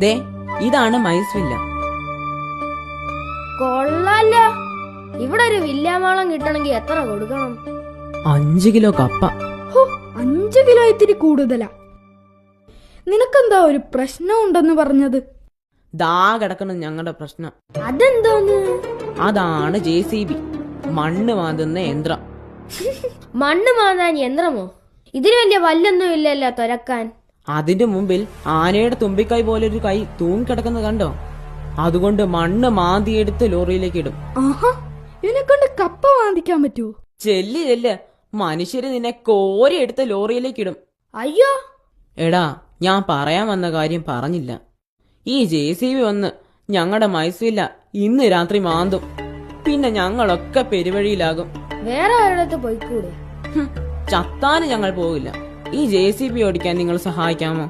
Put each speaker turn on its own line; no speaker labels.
ദേ ഇതാണ് mice villa.
കൊള്ളാല്ല. ഇവിടെ ഒരു വില്ലാമാളം കിട്ടണമെങ്കിൽ എത്ര കൊടുക്കണം?
5 കിലോ കപ്പ.
5 കിലോ ഇത്തിരി കൂടുതലാ. നിനക്കെന്താ ഒരു പ്രശ്നം ഉണ്ടെന്ന് പറഞ്ഞത്?
ദാ കിടക്കണം ഞങ്ങളുടെ പ്രശ്നം.
അതെന്തോന്ന്?
അതാണ് JCB, മണ്ണ് മാന്തുന്ന യന്ത്രം.
മണ്ണ് മാന്താൻ യന്ത്രമോ? ഇതിന് വലിയ വല്ലൊന്നും ഇല്ലല്ലോ തുരക്കാൻ.
അതിന്റെ മുമ്പിൽ ആനയുടെ തുമ്പിക്കൈ പോലൊരു കൈ തൂങ്ങിക്കിടക്കുന്നത് കണ്ടോ? അതുകൊണ്ട് മണ്ണ് മാന്തിയെടുത്ത് ലോറിയിലേക്ക് ഇടും.
ആഹാ, ഇതിനെക്കൊണ്ട് കപ്പ വാങ്ങിക്കാൻ പറ്റുമോ?
ചെല്ല്, മനുഷ്യര് നിന്നെ കോരി എടുത്ത് ലോറിയിലേക്ക് ഇടും.
അയ്യോ,
എടാ, ഞാൻ പറയാൻ വന്ന കാര്യം പറഞ്ഞില്ല. ഈ JCB വന്ന് ഞങ്ങളുടെ മൈസൂരില്ല ഇന്ന് രാത്രി മാന്തും. പിന്നെ ഞങ്ങളൊക്കെ പെരുവഴിയിലാകും.
വേറെ ഒരിടത്ത് പോയിക്കൂടെ?
ചത്താന് ഞങ്ങൾ പോകില്ല. ഈ JCB ഓടിക്കാൻ നിങ്ങൾ സഹായിക്കാമോ?